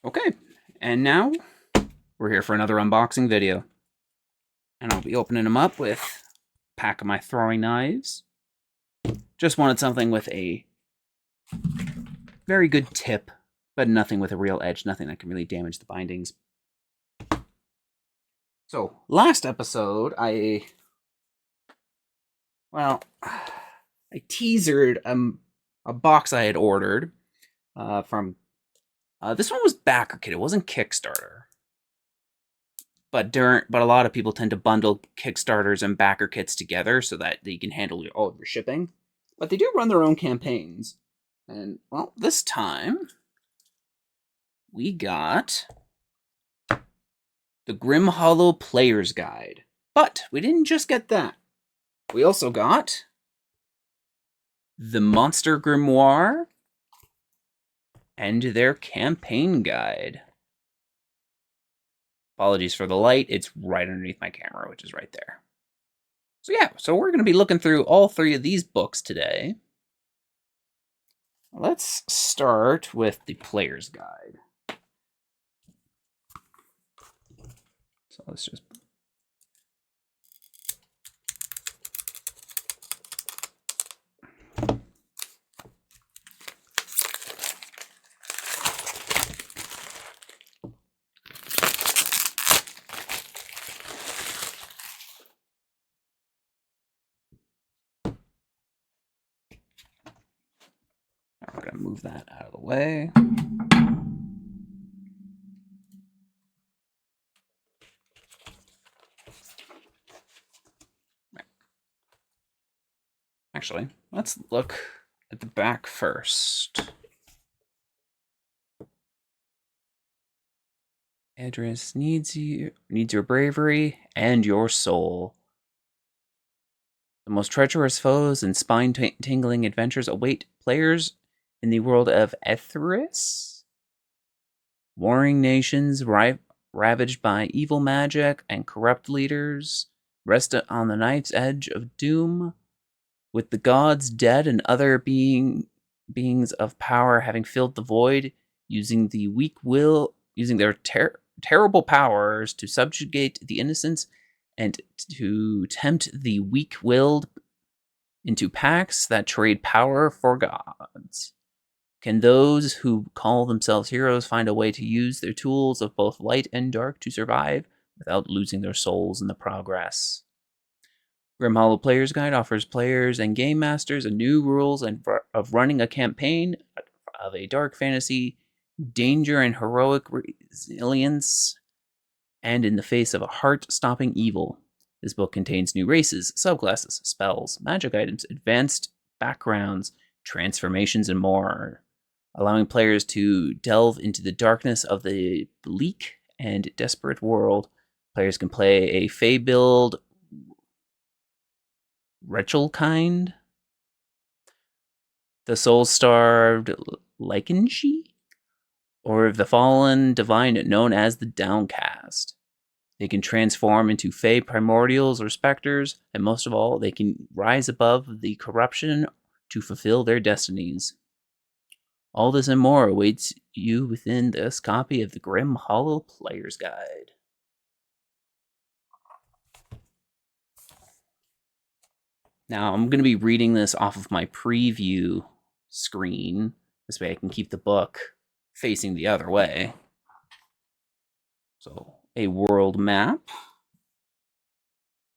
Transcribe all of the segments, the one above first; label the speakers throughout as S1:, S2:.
S1: Okay, and now we're here for another unboxing video. And I'll be opening them up with a pack of my throwing knives. Just wanted something with a very good tip, but nothing with a real edge, nothing that can really damage the bindings. So, last episode, I teasered a box I had ordered from... this one was BackerKit, it wasn't Kickstarter. But a lot of people tend to bundle Kickstarters and backer kits together so that they can handle all of your shipping. But they do run their own campaigns. And, well, this time we got the Grim Hollow Player's Guide. But we didn't just get that. We also got the Monster Grimoire and their campaign guide. Apologies for the light, it's right underneath my camera, which is right there. So yeah, we're going to be looking through all three of these books today. Let's start with the Player's Guide. So let's just... We're going to move that out of the way. Actually, let's look at the back first. Address needs your bravery and your soul. The most treacherous foes and spine-tingling adventures await players in the world of Etheris. Warring nations ravaged by evil magic and corrupt leaders rest on the knife's edge of doom, with the gods dead and other beings of power having filled the void, using their terrible powers to subjugate the innocents and to tempt the weak-willed into pacts that trade power for gods. Can those who call themselves heroes find a way to use their tools of both light and dark to survive without losing their souls in the progress? Grim Hollow Player's Guide offers players and game masters a new rules of running a campaign of a dark fantasy, danger and heroic resilience, and in the face of a heart-stopping evil. This book contains new races, subclasses, spells, magic items, advanced backgrounds, transformations, and more, allowing players to delve into the darkness of the bleak and desperate world. Players can play a Fey-build Rechelkind, the soul-starved Lycanshi, or the fallen divine known as the Downcast. They can transform into Fey primordials or specters, and most of all, they can rise above the corruption to fulfill their destinies. All this and more awaits you within this copy of the Grim Hollow Player's Guide. Now, I'm going to be reading this off of my preview screen. This way I can keep the book facing the other way. So, a world map.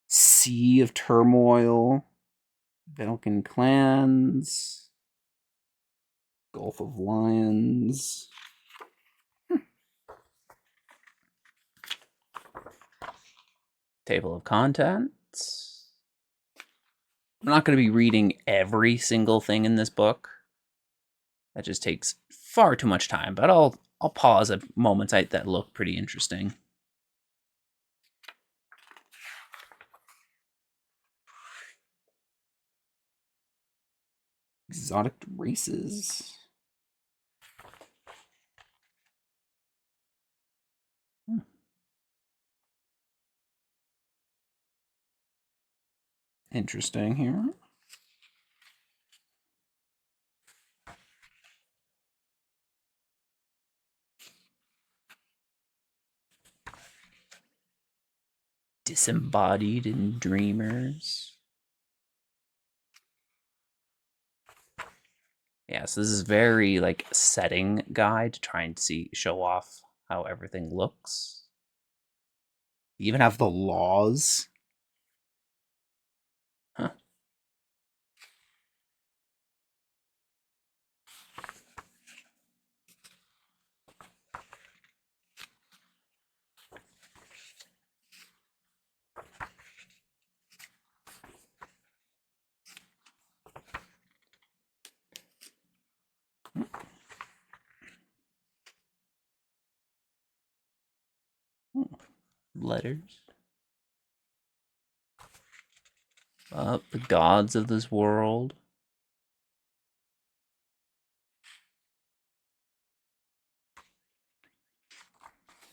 S1: Sea of Turmoil. Velkin clans. Gulf of Lions. Table of contents. I'm not going to be reading every single thing in this book. That just takes far too much time, but I'll pause at moments that look pretty interesting. Exotic races. Interesting here. Disembodied in Dreamers. Yeah, so this is very like setting guide to try and show off how everything looks. You even have the laws. Huh. Letters. The gods of this world.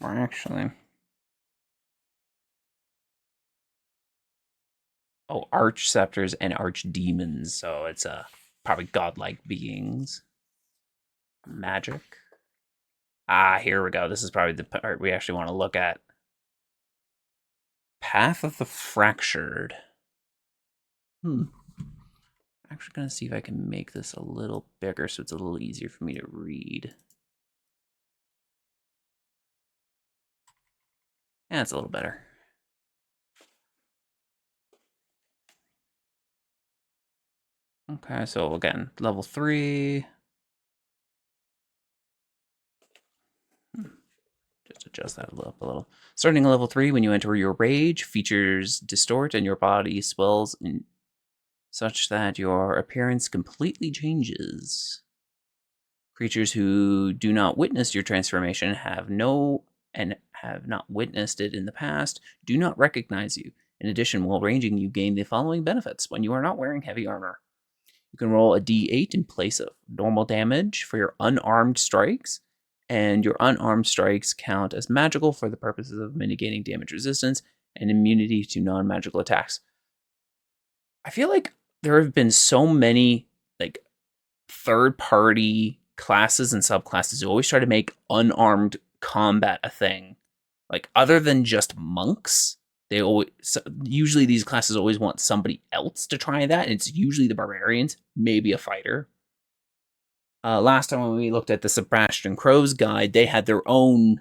S1: Or actually, arch scepters and arch demons. So it's probably godlike beings. Magic. Ah, here we go. This is probably the part we actually want to look at. Path of the Fractured. I'm actually going to see if I can make this a little bigger so it's a little easier for me to read. Yeah, it's a little better. Okay, so again, level 3. Just adjust that up a little. Starting at level 3, when you enter your rage, features distort and your body swells in such that your appearance completely changes. Creatures who do not witness your transformation have not witnessed it in the past do not recognize you. In addition, while ranging, you gain the following benefits when you are not wearing heavy armor. You can roll a d8 in place of normal damage for your unarmed strikes, and your unarmed strikes count as magical for the purposes of mitigating damage resistance and immunity to non-magical attacks. I feel like there have been so many like third-party classes and subclasses who always try to make unarmed combat a thing. Like other than just monks, they always usually these classes always want somebody else to try that, and it's usually the barbarians, maybe a fighter. Last time when we looked at the Sebastian Crow's guide, they had their own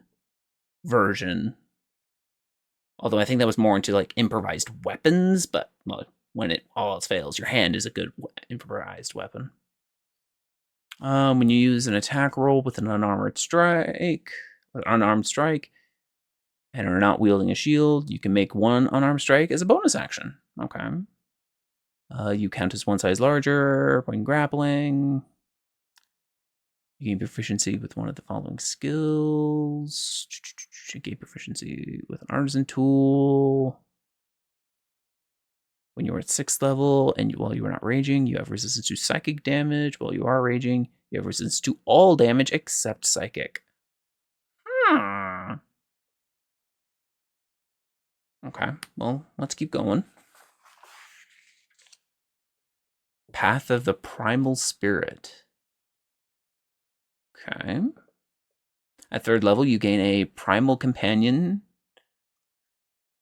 S1: version. Although I think that was more into like improvised weapons, but well, when it all else fails, your hand is a good improvised weapon. When you use an attack roll with an unarmed strike, and are not wielding a shield, you can make one unarmed strike as a bonus action. Okay. You count as one size larger when grappling. You gain proficiency with one of the following skills. You gain proficiency with an artisan tool. When you're at 6th level and while you are not raging, you have resistance to psychic damage. While you are raging, you have resistance to all damage except psychic. Okay, well, let's keep going. Path of the Primal Spirit. Okay. At 3rd level, you gain a primal companion,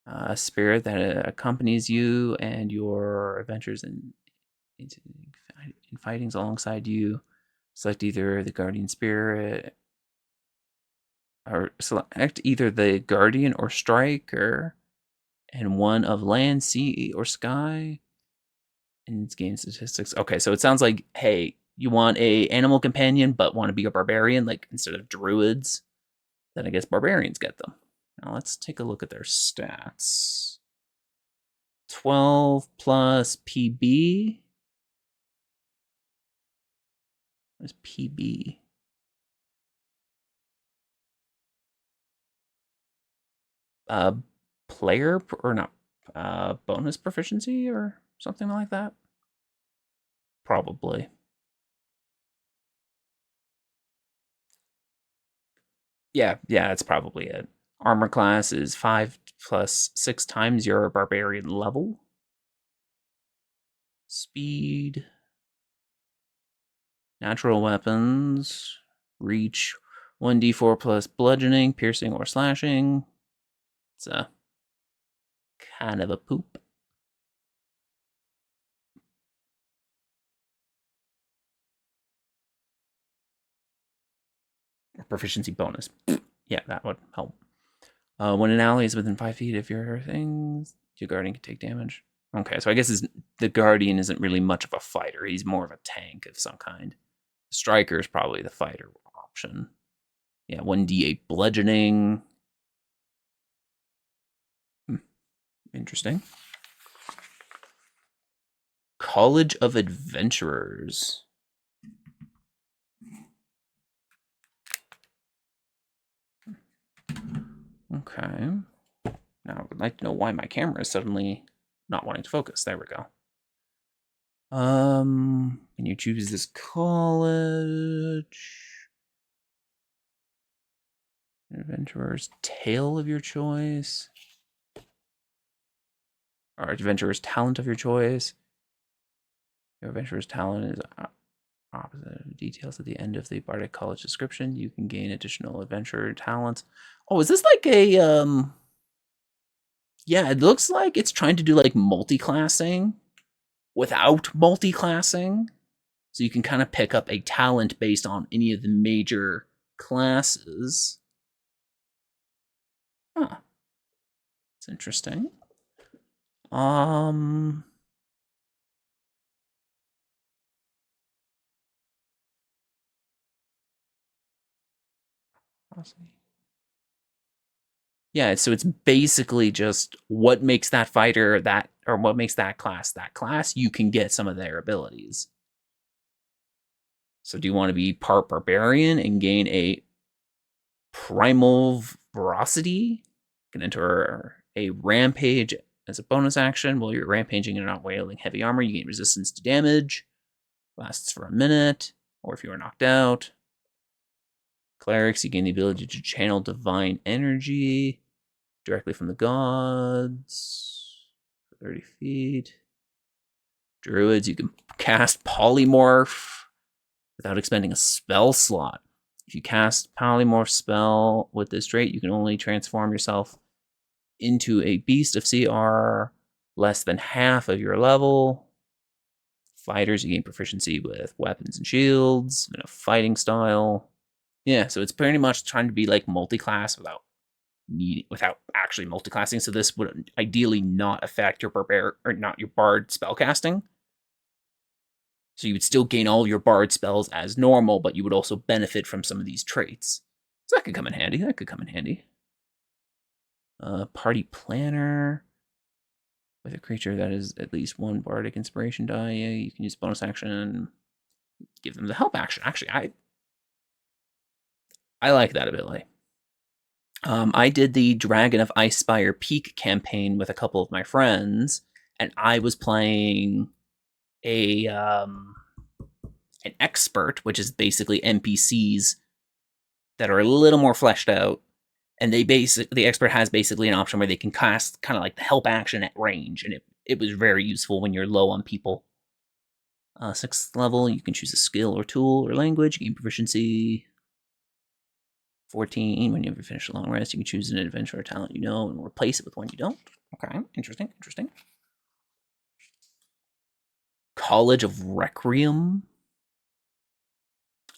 S1: a spirit that accompanies you and your adventures in fightings alongside you. Select either the guardian spirit, or select either the guardian or striker, and one of land, sea, or sky. And it's game statistics. Okay, so it sounds like, hey, you want a animal companion but want to be a barbarian, like instead of druids, then I guess barbarians get them. Now let's take a look at their stats. 12 plus PB. What's PB? Player or not? Bonus proficiency or something like that? Probably. Yeah, that's probably it. Armor class is 5 plus 6 times your barbarian level. Speed. Natural weapons. Reach 1d4 plus bludgeoning, piercing, or slashing. It's Kind of a poop. Proficiency bonus. Yeah, that would help. When an ally is within 5 feet of your things, your guardian can take damage. Okay, so I guess the guardian isn't really much of a fighter. He's more of a tank of some kind. Striker is probably the fighter option. Yeah, 1d8 bludgeoning. Interesting. College of Adventurers. Okay. Now I would like to know why my camera is suddenly not wanting to focus. There we go. Can you choose this college? Adventurer's Tale of your choice. Or Adventurer's Talent of your choice. Your Adventurer's Talent is opposite of details at the end of the Bardic College description. You can gain additional adventure talents. Oh, is this like a yeah, it looks like it's trying to do like multi-classing without multi-classing. So you can kind of pick up a talent based on any of the major classes. Huh. It's interesting. Yeah, so it's basically just what makes that fighter that, or what makes that class, you can get some of their abilities. So do you want to be part barbarian and gain a primal ferocity? You can enter a rampage as a bonus action. While you're rampaging and not wielding heavy armor, you gain resistance to damage. Lasts for a minute, or if you are knocked out. Clerics, you gain the ability to channel divine energy directly from the gods. 30 feet. Druids, you can cast polymorph without expending a spell slot. If you cast polymorph spell with this trait, you can only transform yourself into a beast of CR less than half of your level. Fighters, you gain proficiency with weapons and shields and a fighting style. Yeah, so it's pretty much trying to be like multi-class without actually multi-classing. So this would ideally not affect your your bard spellcasting. So you would still gain all your bard spells as normal, but you would also benefit from some of these traits. So that could come in handy. Party planner. With a creature that is at least one bardic inspiration die, you can use bonus action. Give them the help action. Actually, I like that ability. I did the Dragon of Icespire Peak campaign with a couple of my friends, and I was playing an expert, which is basically NPCs that are a little more fleshed out, and the expert has basically an option where they can cast kind of like the help action at range, and it was very useful when you're low on people. 6th level, you can choose a skill or tool or language, gain proficiency. 14, when you have finished a long rest, you can choose an adventure or talent you know and replace it with one you don't. Okay, interesting. College of Requiem.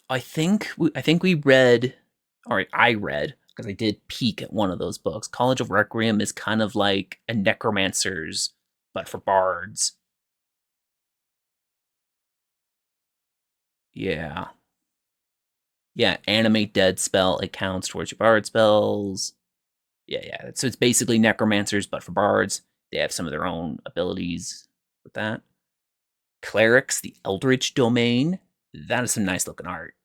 S1: I think we read, or I read, because I did peek at one of those books. College of Requiem is kind of like a necromancer's, but for bards. Yeah. Yeah, animate dead spell, it counts towards your bard spells. Yeah. So it's basically necromancers, but for bards. They have some of their own abilities with that. Clerics, the Eldritch Domain. That is some nice looking art.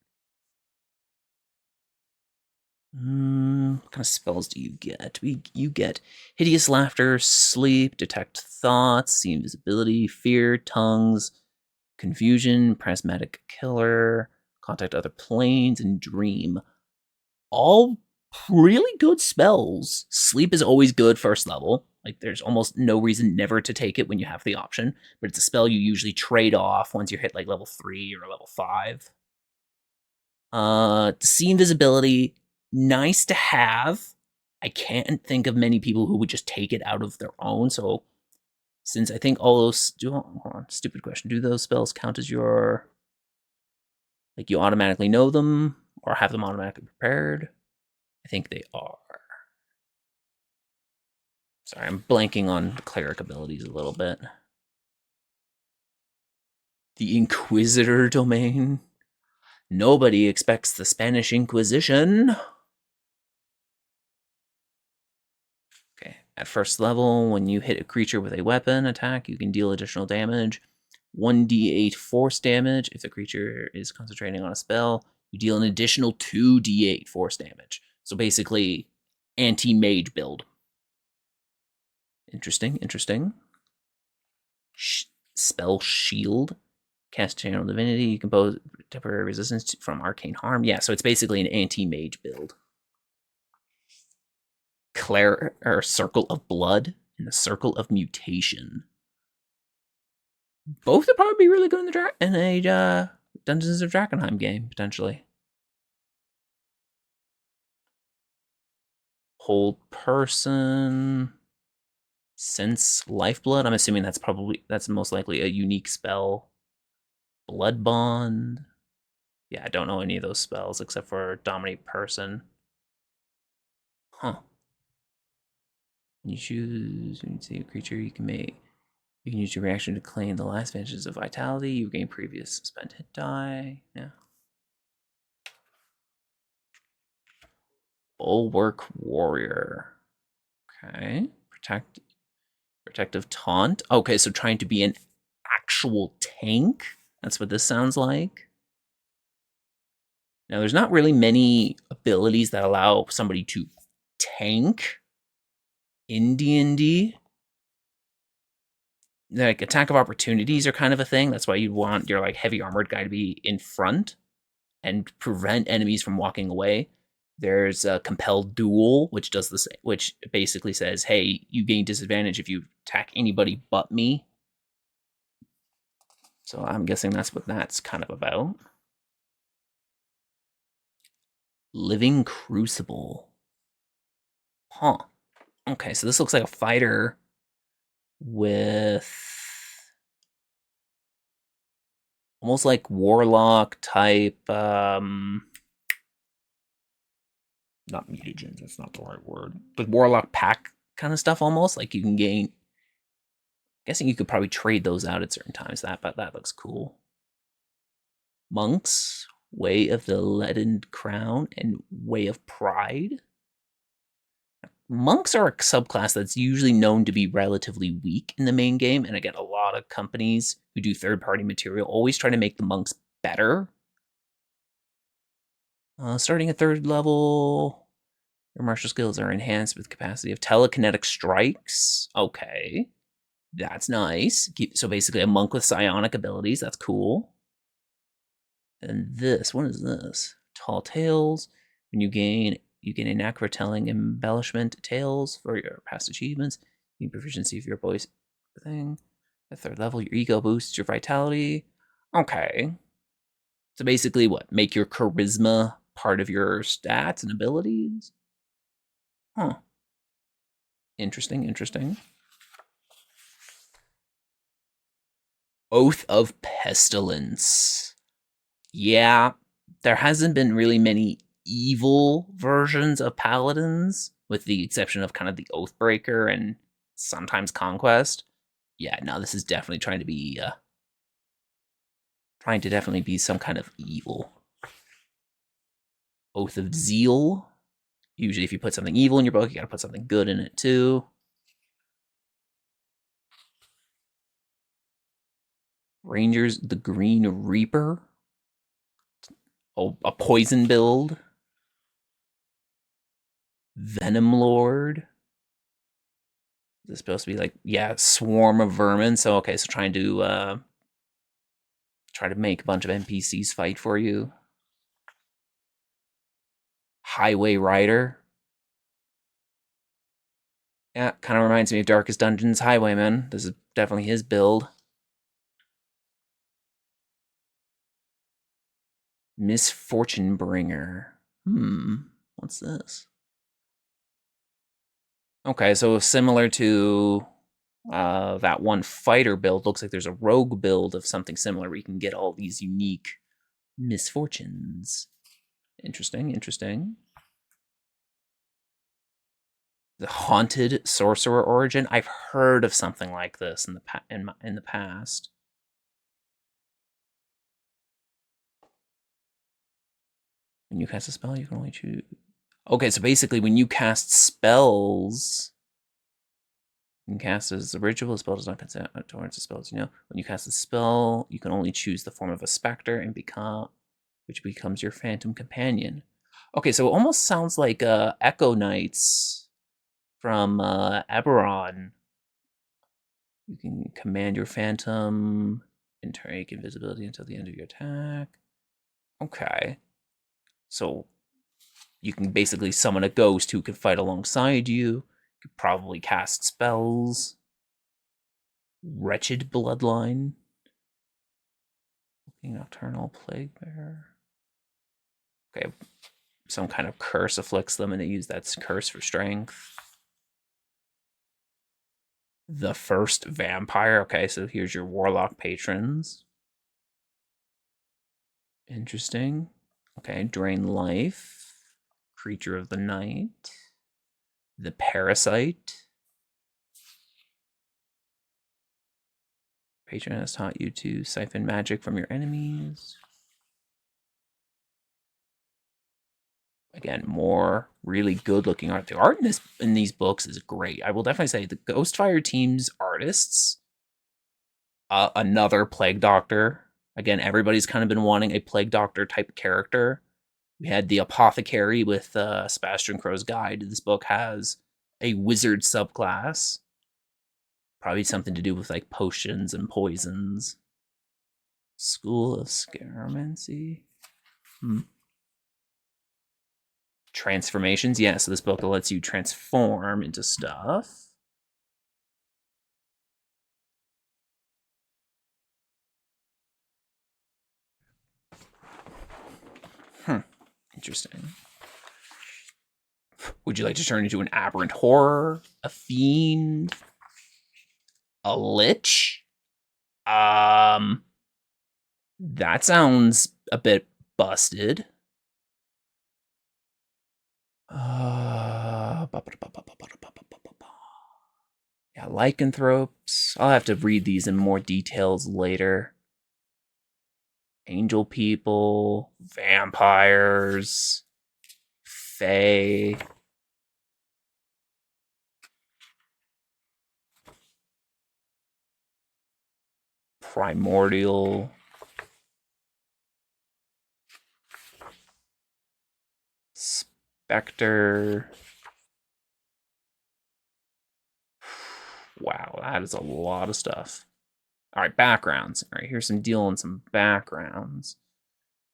S1: What kind of spells do you get? You get Hideous Laughter, Sleep, Detect Thoughts, See Invisibility, Fear, Tongues, Confusion, Prismatic Killer, Contact Other Planes, and Dream. All really good spells. Sleep is always good first level. Like, there's almost no reason never to take it when you have the option, but it's a spell you usually trade off once you hit like level 3 or level 5. See Invisibility, nice to have, I can't think of many people who would just take it out of their own. So since I think all those hold on, stupid question. Do those spells count as your, like, you automatically know them or have them automatically prepared? I think they are. Sorry, I'm blanking on cleric abilities a little bit. The Inquisitor domain. Nobody expects the Spanish Inquisition. Okay, at first level, when you hit a creature with a weapon attack, you can deal additional damage. 1d8 force damage. If the creature is concentrating on a spell, you deal an additional 2d8 force damage. So basically, anti-mage build. Interesting, interesting. Spell shield. Cast Channel Divinity. You can pose temporary resistance from arcane harm. Yeah, so it's basically an anti-mage build. Circle of Blood and the Circle of Mutation. Both would probably be really good in a Dungeons of Drakenheim game, potentially. Hold Person. Sense Lifeblood. I'm assuming that's most likely a unique spell. Blood Bond. Yeah, I don't know any of those spells except for Dominate Person. Huh. When you choose, when you save a creature, you can use your reaction to claim the last advantages of vitality. You gain previous spent hit die. Yeah. Bulwark Warrior. Okay. Protective Taunt. Okay, so trying to be an actual tank. That's what this sounds like. Now, there's not really many abilities that allow somebody to tank in D&D. Like, attack of opportunities are kind of a thing. That's why you want your, like, heavy armored guy to be in front and prevent enemies from walking away. There's a compelled duel, which does the same, which basically says, hey, you gain disadvantage if you attack anybody but me. So I'm guessing that's what that's kind of about. Living Crucible. Huh. Okay, so this looks like a fighter with almost like warlock type, not mutagens, that's not the right word, but warlock pack kind of stuff almost. Like you can gain, I'm guessing you could probably trade those out at certain times. But that looks cool. Monks, Way of the Leadened Crown, and Way of Pride. Monks are a subclass that's usually known to be relatively weak in the main game, and again, a lot of companies who do third-party material always try to make the monks better. Starting at 3rd level, your martial skills are enhanced with capacity of telekinetic strikes. Okay, that's nice. So basically a monk with psionic abilities. That's cool. And this, what is this? Tall Tales. When you gain a knack for telling embellishment tales for your past achievements. You gain proficiency for your voice thing. At 3rd level, your ego boosts your vitality. Okay. So basically what? Make your charisma part of your stats and abilities? Huh. Interesting, interesting. Oath of Pestilence. Yeah, there hasn't been really many evil versions of paladins, with the exception of kind of the Oathbreaker and sometimes Conquest. Yeah, no, this is definitely trying to definitely be some kind of evil. Oath of Zeal. Usually, if you put something evil in your book, you got to put something good in it too. Rangers, the Green Reaper. Oh, a poison build. Venom Lord. Is this supposed to be like, yeah, swarm of vermin? So okay, so try to make a bunch of NPCs fight for you. Highway Rider. Yeah, kind of reminds me of Darkest Dungeons Highwayman. This is definitely his build. Misfortune Bringer. What's this? Okay, so similar to that one fighter build, looks like there's a rogue build of something similar where you can get all these unique misfortunes. Interesting, interesting. The haunted sorcerer origin. I've heard of something like this in the past. When you cast a spell, you can only choose. Okay, so basically, when you cast spells, you can cast as a ritual. A spell does not consent towards the spells. When you cast a spell, you can only choose the form of a specter and which becomes your phantom companion. Okay, so it almost sounds like Echo Knights from Eberron. You can command your phantom and take invisibility until the end of your attack. Okay. So you can basically summon a ghost who can fight alongside you. You could probably cast spells. Wretched Bloodline. Nocturnal Plague Bearer. Okay. Some kind of curse afflicts them and they use that curse for strength. The First Vampire. Okay, so here's your Warlock patrons. Interesting. Okay, Drain Life. Creature of the Night. The Parasite. Patron has taught you to siphon magic from your enemies. Again, more really good looking art. The art in these books is great. I will definitely say the GhostFire team's artists, another Plague Doctor. Again, everybody's kind of been wanting a Plague Doctor type character. We had the Apothecary with Sebastian Crow's Guide. This book has a wizard subclass. Probably something to do with like potions and poisons. School of Scaromancy. Transformations. Yeah, so this book lets you transform into stuff. Interesting. Would you like to turn into an aberrant horror? A fiend? A lich? That sounds a bit busted. Yeah, lycanthropes. I'll have to read these in more details later. Angel people, vampires, fae. Primordial. Spectre. Wow, that is a lot of stuff. All right, backgrounds. All right, here's some deal on some backgrounds.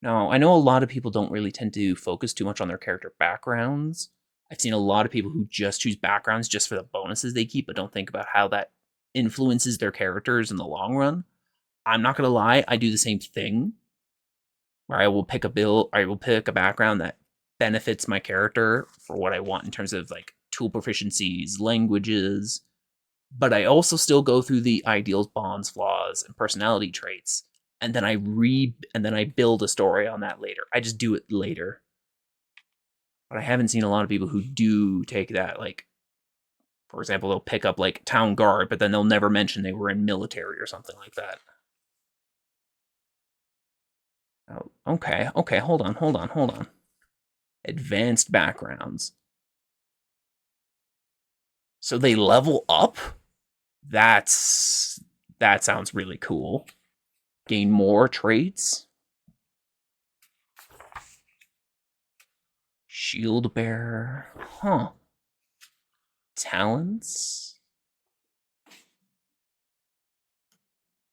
S1: Now, I know a lot of people don't really tend to focus too much on their character backgrounds. I've seen a lot of people who just choose backgrounds just for the bonuses they keep, but don't think about how that influences their characters in the long run. I'm not gonna lie, I do the same thing. Where I will pick a background that benefits my character for what I want in terms of like tool proficiencies, languages, but I also still go through the ideals, bonds, flaws, and personality traits, and then I build a story on that later. I just do it later. But I haven't seen a lot of people who do take that, like, for example, they'll pick up like town guard, but then they'll never mention they were in military or something like that. Oh, okay, hold on. Advanced backgrounds. So they level up? That sounds really cool. Gain more traits. Shield bearer. Huh. Talents.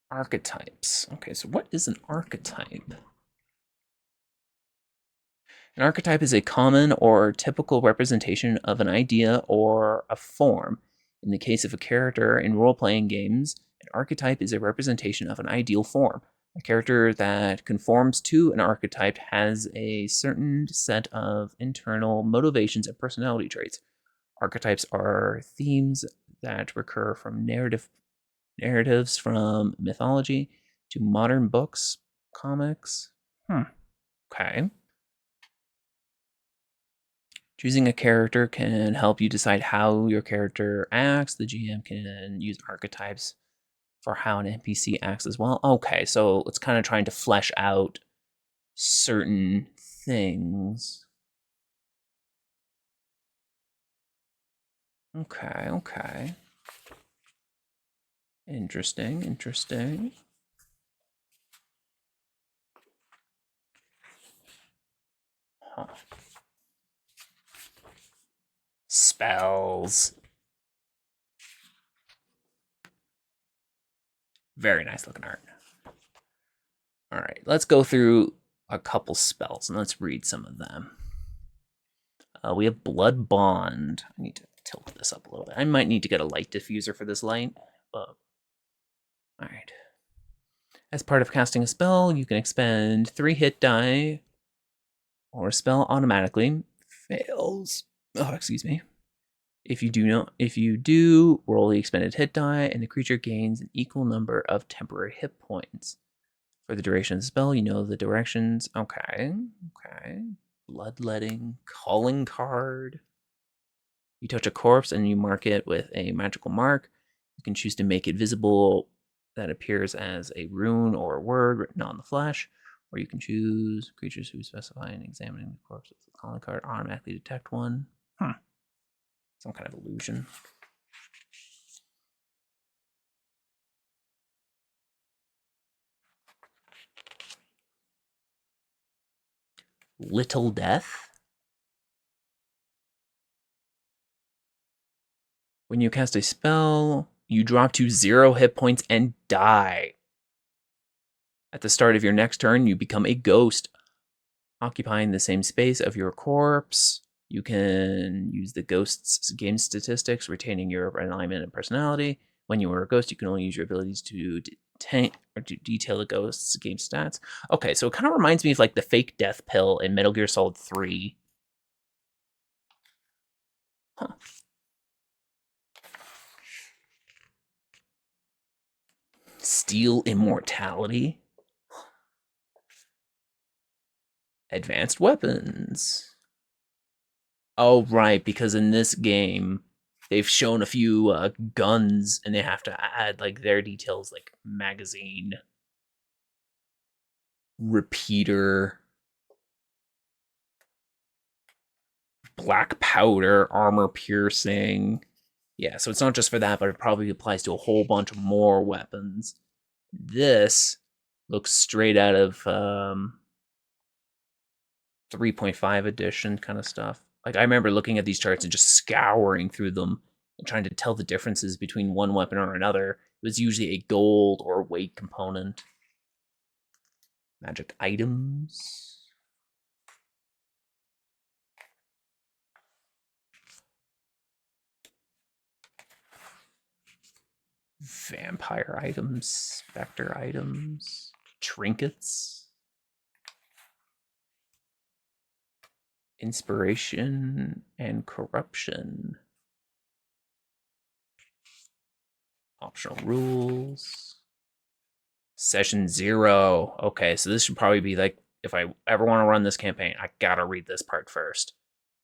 S1: Archetypes. Okay, so what is an archetype? An archetype is a common or typical representation of an idea or a form. In the case of a character in role-playing games, an archetype is a representation of an ideal form. A character that conforms to an archetype has a certain set of internal motivations and personality traits. Archetypes are themes that recur from narratives from mythology to modern books, comics. Okay. Choosing a character can help you decide how your character acts. The GM can use archetypes for how an NPC acts as well. Okay, so it's kind of trying to flesh out certain things. Okay. Interesting. Huh. Spells. Very nice looking art. All right, let's go through a couple spells and let's read some of them. We have Blood Bond. I need to tilt this up a little bit. I might need to get a light diffuser for this light, but all right. As part of casting a spell, you can expend 3 hit die, or a spell automatically fails. Oh, excuse me. If you do, roll the expended hit die, and the creature gains an equal number of temporary hit points. For the duration of the spell, you know the directions. Okay. Bloodletting, calling card. You touch a corpse and you mark it with a magical mark. You can choose to make it visible that appears as a rune or a word written on the flesh, or you can choose creatures who specify in examining the corpse with the calling card automatically detect one. Some kind of illusion. Little Death. When you cast a spell, you drop to 0 hit points and die. At the start of your next turn, you become a ghost, occupying the same space of your corpse. You can use the ghost's game statistics, retaining your alignment and personality. When you are a ghost, you can only use your abilities to detail the ghost's game stats. Okay, so it kind of reminds me of like the fake death pill in Metal Gear Solid 3. Huh. Steal Immortality. Advanced weapons. Oh, right, because in this game, they've shown a few guns, and they have to add like their details, like magazine, repeater, black powder, armor piercing. Yeah, so it's not just for that, but it probably applies to a whole bunch more weapons. This looks straight out of 3.5 edition kind of stuff. Like, I remember looking at these charts and just scouring through them and trying to tell the differences between one weapon or another. It was usually a gold or weight component. Magic items. Vampire items, specter items, trinkets, inspiration and corruption, optional rules, session 0. Okay, so this should probably be like, if I ever want to run this campaign, I gotta read this part first.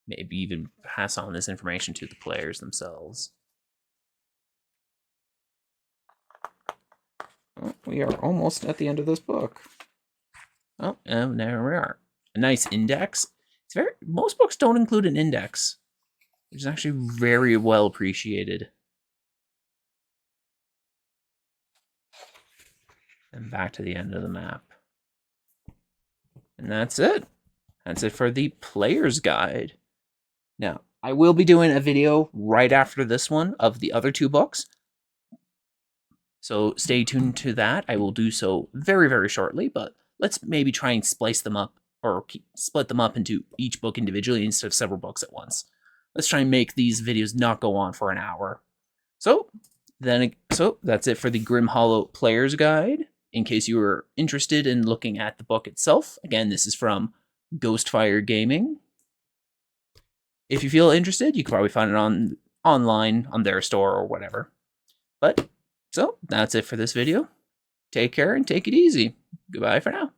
S1: Maybe even pass on this information to the players themselves. Well, we are almost at the end of this book. Oh, and there we are. A nice index. It's very, most books don't include an index, which is actually very well appreciated. And back to the end of the map. And that's it. That's it for the player's guide. Now, I will be doing a video right after this one of the other 2 books. So stay tuned to that. I will do so very, very shortly, but let's maybe try and splice them up or split them up into each book individually instead of several books at once. Let's try and make these videos not go on for an hour. So that's it for the Grim Hollow Player's Guide. In case you were interested in looking at the book itself, again, this is from GhostFire Gaming. If you feel interested, you can probably find it online on their store or whatever. But so that's it for this video. Take care and take it easy. Goodbye for now.